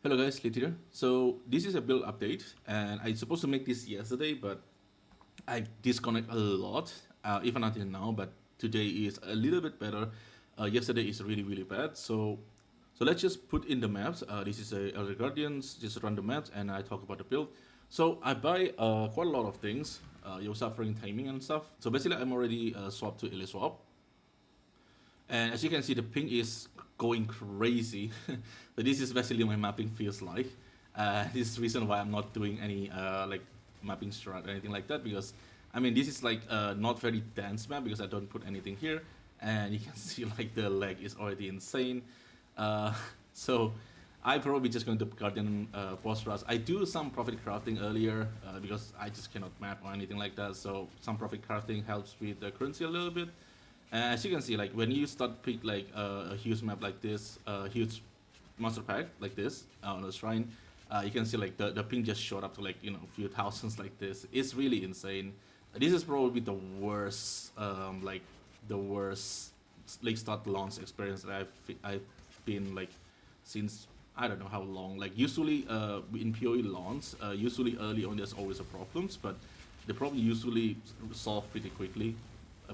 Hello guys, Lit here. So this is a build update and I supposed to make this yesterday, but I disconnect a lot, even until now, but today is a little bit better. Yesterday is really bad. So let's just put in the maps. This is a Elder Guardians, just run the maps and I talk about the build. So I buy quite a lot of things, you're suffering timing and stuff. So basically I'm already swapped to Elite Swap. And as you can see, the ping is going crazy. So this is basically my mapping feels like. This is the reason why I'm not doing any like mapping strat or anything like that, because I mean this is like not very dense map because I don't put anything here, and you can see like the lag is already insane. So I'm probably just going to Guardian boss rush. I do some profit crafting earlier because I just cannot map or anything like that. So some profit crafting helps with the currency a little bit. As you can see, like when you start pick like a huge map like this, a huge monster pack like this on the shrine, you can see like the ping just shot up to like, you know, a few thousands like this. It's really insane. This is probably the worst, like the worst like start launch experience that I've been like since I don't know how long. Like usually in PoE launch, usually early on there's always a problems, but the problem usually solve pretty quickly.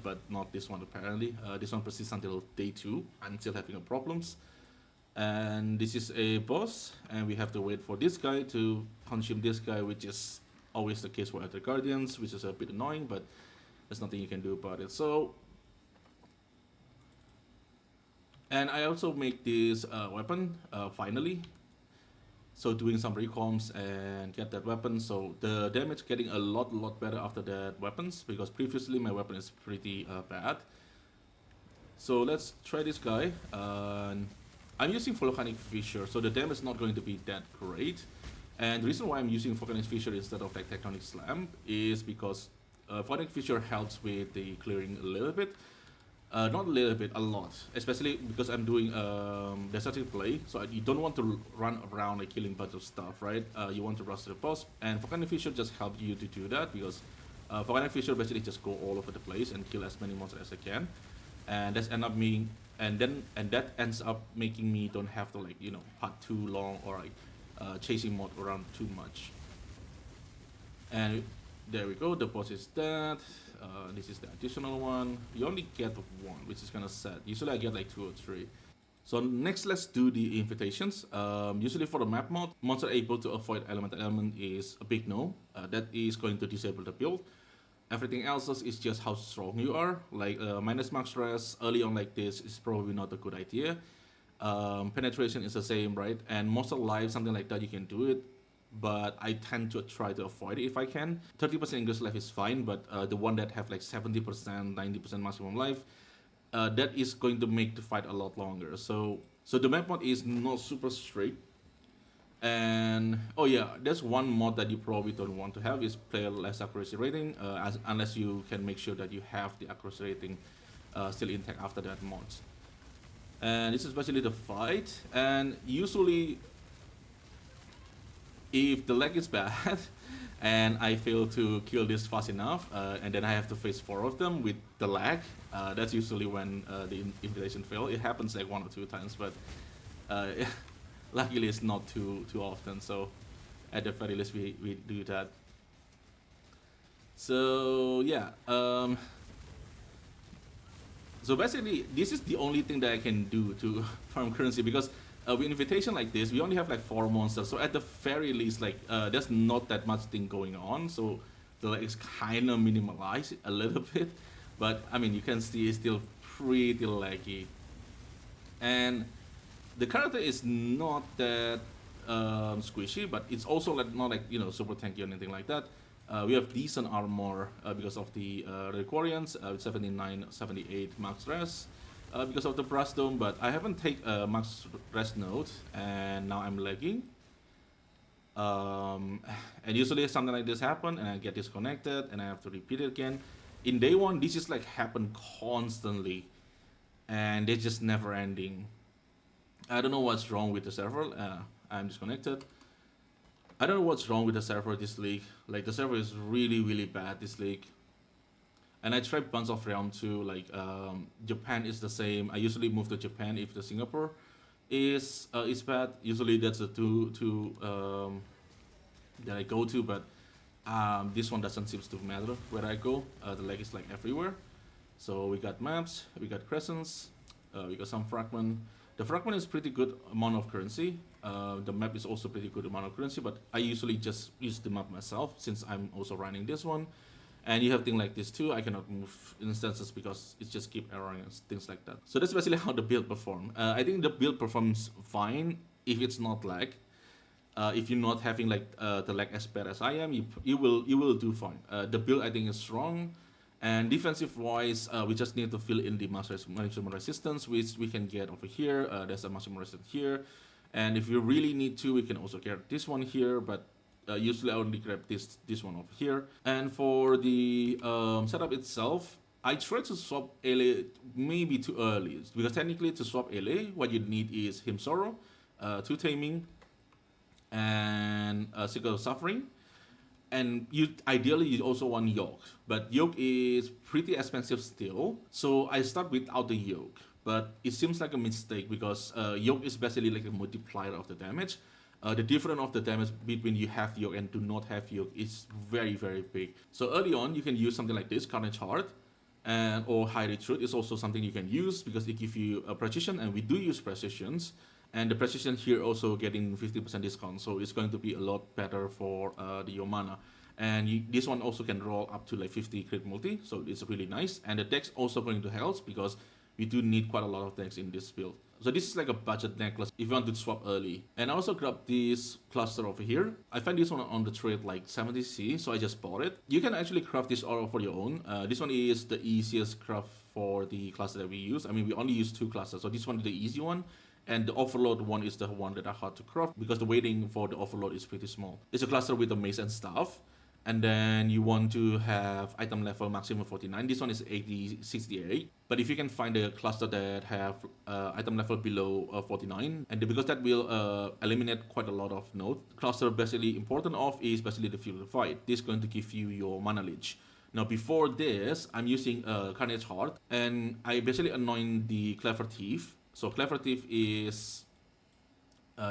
But not this one apparently. This one persists until day 2. I'm still having problems. And this is a boss, and we have to wait for this guy to consume this guy, which is always the case for other guardians, which is a bit annoying, but there's nothing you can do about it. So, and I also make this weapon finally. So doing some recoms and get that weapon. So the damage getting a lot better after that weapons, because previously my weapon is pretty bad. So let's try this guy. I'm using volcanic fissure, so the damage is not going to be that great. And the reason why I'm using volcanic fissure instead of like tectonic slam is because volcanic fissure helps with the clearing a little bit. Not a little bit, a lot. Especially because I'm doing desertic play, so you don't want to run around like killing bunch of stuff, right? You want to rush to the boss, and Volcanic Fissure just helps you to do that, because Volcanic Fissure basically just go all over the place and kill as many monsters as I can, and that's end up being, and that ends up making me don't have to like, you know, hut too long or like chasing mod around too much. And there we go, the boss is dead. This is the additional one. You only get one, which is kind of sad. Usually I get like 2 or 3. So next, let's do the invitations. Usually for the map mod, monster able to avoid elemental element is a big no. That is going to disable the build. Everything else is just how strong you are. Like minus max stress early on like this is probably not a good idea. Penetration is the same, right? And monster life, something like that, you can do it, but I tend to try to avoid it if I can. 30% English life is fine, but the one that have like 70%, 90% maximum life, that is going to make the fight a lot longer. So the map mod is not super strict. And oh yeah, there's one mod that you probably don't want to have is player less accuracy rating, unless you can make sure that you have the accuracy rating still intact after that mod. And this is basically the fight, and usually if the lag is bad and I fail to kill this fast enough, and then I have to face 4 of them with the lag, that's usually when the invitation fail. It happens like 1 or 2 times, but luckily it's not too often. So at the very least we do that. So yeah, so basically this is the only thing that I can do to farm currency, because with invitation like this, we only have like 4 monsters, so at the very least, like there's not that much thing going on, so the lag is kind of minimalized a little bit, but I mean you can see it's still pretty laggy, and the character is not that squishy, but it's also like not like, you know, super tanky or anything like that. We have decent armor because of the Reliquarians, 79, 78 max res. Because of the brass dome, but I haven't take a max rest node, and now I'm lagging. And usually something like this happen, and I get disconnected, and I have to repeat it again. In day 1, this is like happen constantly, and they're just never ending. I don't know what's wrong with the server. I'm disconnected. I don't know what's wrong with the server this league. Like the server is really bad this league. And I tried bunch of realm too, like Japan is the same. I usually move to Japan if the Singapore is bad. Usually that's a two that I go to, but this one doesn't seem to matter where I go. The lag is like everywhere. So we got maps, we got crescents, we got some fragment. The fragment is pretty good amount of currency. The map is also pretty good amount of currency, but I usually just use the map myself since I'm also running this one. And you have things like this too. I cannot move instances because it just keep erroring and things like that. So that's basically how the build performs. I think the build performs fine if it's not lag. If you're not having like the lag as bad as I am, you will do fine. The build I think is strong, and defensive wise, we just need to fill in the maximum resistance, which we can get over here. There's a maximum resistance here, and if you really need to, we can also get this one here. But usually I only grab this one over here. And for the setup itself, I try to swap ele maybe too early because technically to swap ele, what you need is Hymn Sorrow, 2 Taming, and Cycle of Suffering. And ideally you also want Yoke, but Yoke is pretty expensive still. So I start without the Yoke, but it seems like a mistake because Yoke is basically like a multiplier of the damage. The difference of the damage between you have Yoke and do not have Yoke is very big. So early on you can use something like this, Carnage Heart, and or High Retreat is also something you can use because it gives you a precision, and we do use precisions. And the precision here also getting 50% discount, so it's going to be a lot better for the Yomana. And this one also can roll up to like 50 crit multi, so it's really nice. And the deck's also going to help because we do need quite a lot of decks in this build. So this is like a budget necklace if you want to swap early. And I also grabbed this cluster over here. I find this one on the trade like 70C, so I just bought it. You can actually craft this aura for your own. This one is the easiest craft for the cluster that we use. I mean, we only use 2 clusters, so this one is the easy one. And the overload one is the one that are hard to craft because the weighting for the overload is pretty small. It's a cluster with a mace and staff. And then you want to have item level maximum 49. This one is 68. But if you can find a cluster that have item level below 49, and because that will eliminate quite a lot of nodes. Cluster basically important of is basically the Fuel of the Fight. This is going to give you your mana leech. Now before this, I'm using Carnage Heart, and I basically anoint the Clever Thief. So Clever Thief is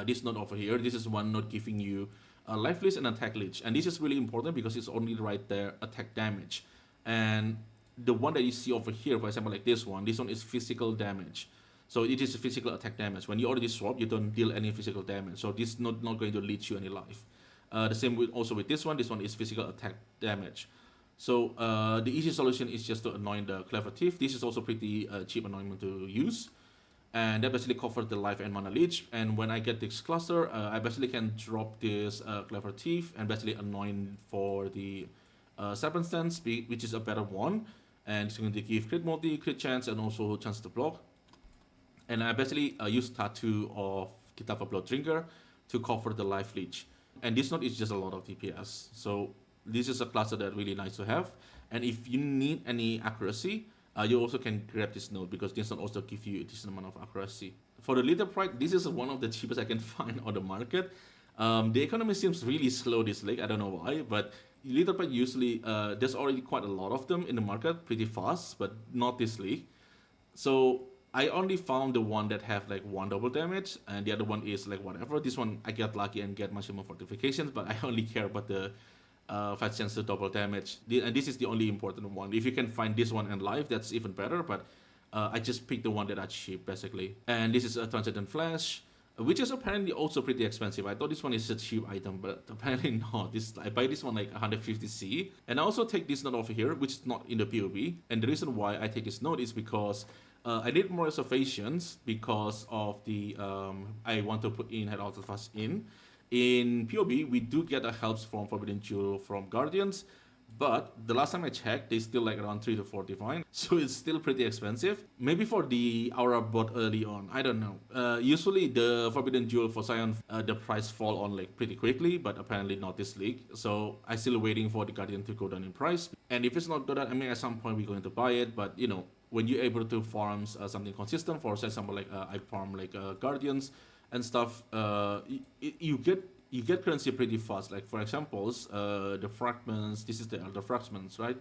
this node over here. This is one node giving you a life leech and attack leech, and this is really important because it's only right there attack damage. And the one that you see over here, for example, like this one is physical damage. So it is physical attack damage. When you already swap, you don't deal any physical damage. So this is not going to leech you any life. The same with also with this one. This one is physical attack damage. So the easy solution is just to anoint the Clever Thief. This is also pretty cheap anointment to use. And that basically covers the life and mana leech. And when I get this cluster, I basically can drop this Clever Thief and basically anoint for the Serpent Stance, which is a better one. And it's going to give crit multi, crit chance, and also chance to block. And I basically use Tattoo of Kitava Blood Drinker to cover the life leech. And this node is just a lot of DPS. So this is a cluster that really nice to have. And if you need any accuracy, you also can grab this node because this node also gives you a decent amount of accuracy. For the Little Pride, this is one of the cheapest I can find on the market. The economy seems really slow this league, I don't know why, but Little Pride usually, there's already quite a lot of them in the market, pretty fast, but not this league. So I only found the one that have like 1 double damage, and the other one is like whatever. This one I get lucky and get maximum fortifications, but I only care about the 5 chance to double damage. And this is the only important one. If you can find this one and live, that's even better, but I just picked the one that are cheap basically. And this is a Transcendent Flash, which is apparently also pretty expensive. I thought this one is a cheap item, but apparently not. I buy this one like 150C. And I also take this node over here, which is not in the POB. And the reason why I take this node is because I need more reservations because of the I want to put in Head Out Fast in. In POB, we do get a helps from Forbidden Jewel from Guardians, but the last time I checked, they still like around 3 to 4 divine, so it's still pretty expensive. Maybe for the Aura bot early on, I don't know. Usually the Forbidden Jewel for Sion, the price fall on like pretty quickly, but apparently not this league. So I'm still waiting for the Guardian to go down in price. And if it's not done, I mean at some point we're going to buy it, but you know, when you're able to farm something consistent, for example like I farm like Guardians and stuff, you get currency pretty fast. Like for examples, the fragments. This is the Elder Fragments, right?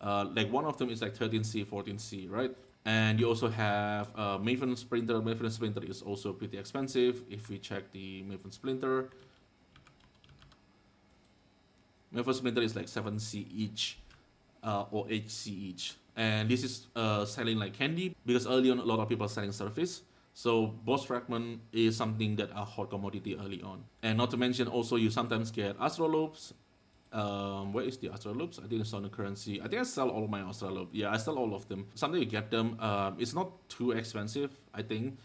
Like one of them is like 13C, 14C, right? And you also have Maven Splinter. Maven Splinter is also pretty expensive. If we check the Maven Splinter, Maven Splinter is like 7C each, or 8C each. And this is selling like candy because early on a lot of people are selling surface. So boss fragment is something that a hot commodity early on. And not to mention also you sometimes get astrolopes. Where is the astrolopes? I think it's on the currency. I think I sell all my astrolopes. Yeah, I sell all of them. Someday you get them. It's not too expensive, I think.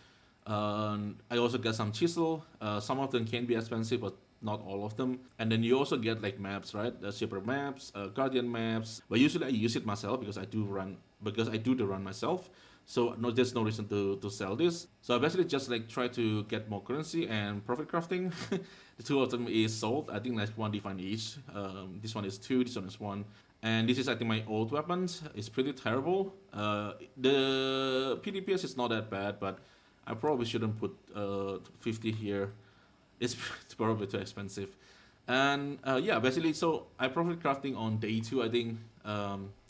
I also get some chisel. Some of them can be expensive, but not all of them. And then you also get like maps, right? The shipper maps, guardian maps. But usually I use it myself because I do the run myself. So no, there's no reason to sell this. So I basically just like try to get more currency and profit crafting. The two of them is sold. I think like one divine each. This one is 2, this one is 1. And this is I think my old weapons. It's pretty terrible. The PDPS is not that bad, but I probably shouldn't put 50 here. It's probably too expensive. And yeah, basically, so I profit crafting on day 2. I think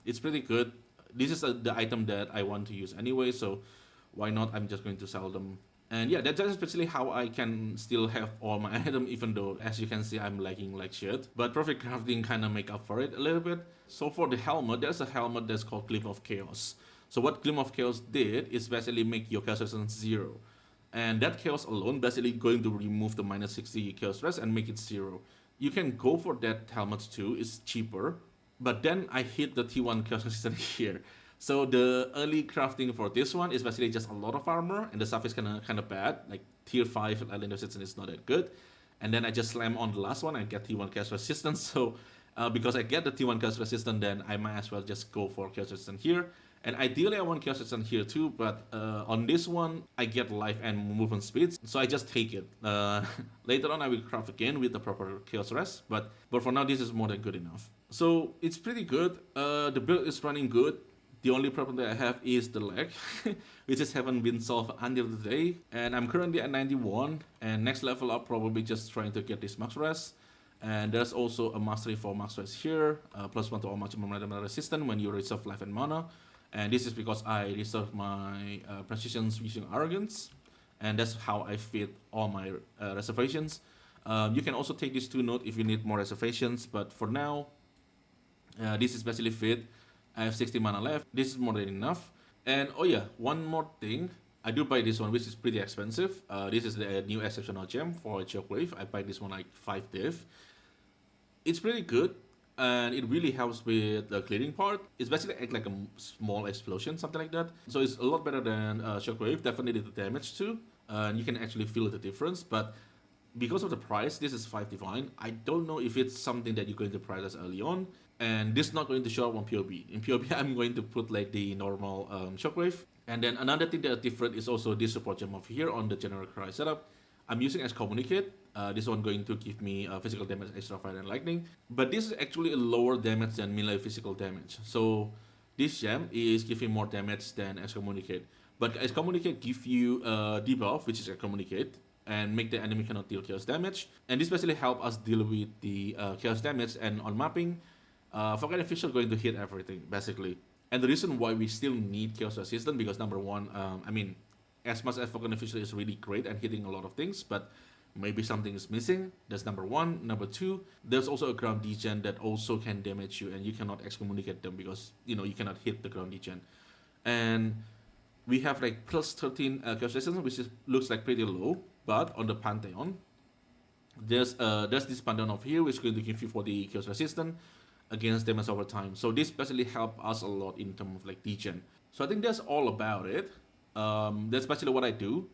it's pretty good. This is the item that I want to use anyway, so why not? I'm just going to sell them. And yeah, that's especially how I can still have all my items, even though, as you can see, I'm lagging like shit. But profit crafting kind of make up for it a little bit. So for the helmet, there's a helmet that's called Gleam of Chaos. So what Gleam of Chaos did is basically make your chaos resistance 0. And that chaos alone basically going to remove the minus 60 chaos rest and make it 0. You can go for that helmet too, it's cheaper. But then I hit the T1 chaos resistance here. So the early crafting for this one is basically just a lot of armor, and the stuff is kind of bad. Like tier 5 Island Resistance is not that good. And then I just slam on the last one and get T1 chaos resistance. So because I get the T1 chaos resistance, then I might as well just go for chaos resistance here. And ideally I want chaos resistance here too, but on this one I get life and movement speeds, so I just take it. Later on I will craft again with the proper chaos rest, but for now this is more than good enough. So it's pretty good. The build is running good. The only problem that I have is the lag, which just haven't been solved until today. And I'm currently at 91, and next level up probably just trying to get this max rest. And there's also a mastery for max rest here, +1 to all maximum random resistance when you reserve life and mana. And this is because I reserve my precisions using arrogance, and that's how I fit all my reservations. You can also take this 2 note if you need more reservations, but for now, this is basically fit. I have 60 mana left. This is more than enough. And oh yeah, one more thing. I do buy this one, which is pretty expensive. This is the new exceptional gem for Shockwave. I buy this one like 5 div. It's pretty good, and it really helps with the clearing part. It's basically like a small explosion, something like that. So it's a lot better than Shockwave. Definitely the damage too, and you can actually feel the difference. But because of the price, this is 5 divine. I don't know if it's something that you're going to price early on, and this is not going to show up on POB. In POB, I'm going to put like the normal Shockwave. And then another thing that's different is also this support gem over here on the general cry setup. I'm using as communicate. This one going to give me physical damage, extra fire and lightning. But this is actually a lower damage than melee physical damage. So this gem is giving more damage than excommunicate. But excommunicate give you debuff, which is excommunicate, and make the enemy cannot deal chaos damage. And this basically help us deal with the chaos damage. And on mapping, Forgotten Official going to hit everything basically. And the reason why we still need chaos resistance, because number one, I mean, as much as Forgotten Official is really great and hitting a lot of things, but maybe something is missing. That's number one. Number two, there's also a ground degen that also can damage you, and you cannot excommunicate them because you cannot hit the ground degen. And we have like plus 13 chaos resistance, which looks like pretty low. But on the Pantheon, there's this Pantheon over here, which is going to give you 40 chaos resistance against damage over time. So this basically help us a lot in terms of like degen. So I think that's all about it. That's basically what I do.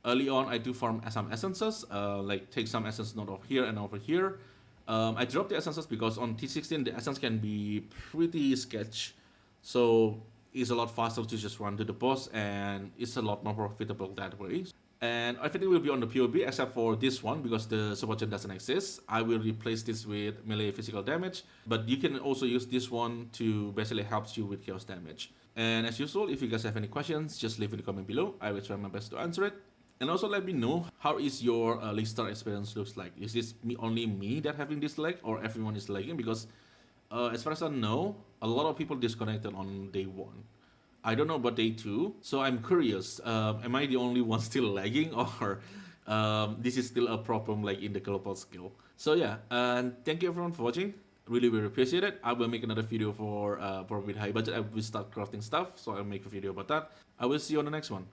Early on, I do farm some essences, like take some essence node over here and over here. I drop the essences because on T16 the essence can be pretty sketch, so it's a lot faster to just run to the boss, and it's a lot more profitable that way. And everything will be on the POB except for this one because the support gem doesn't exist. I will replace this with melee physical damage, but you can also use this one to basically help you with chaos damage. And as usual, if you guys have any questions, just leave in the comment below. I will try my best to answer it. And also let me know how is your league start experience looks like. Is this only me that having this lag, or everyone is lagging? Because as far as I know, a lot of people disconnected on day 1. I don't know about day 2, so I'm curious. Am I the only one still lagging, or this is still a problem like in the global skill? So yeah, and thank you everyone for watching. Really, really appreciate it. I will make another video for with high budget. I will start crafting stuff, so I'll make a video about that. I will see you on the next one.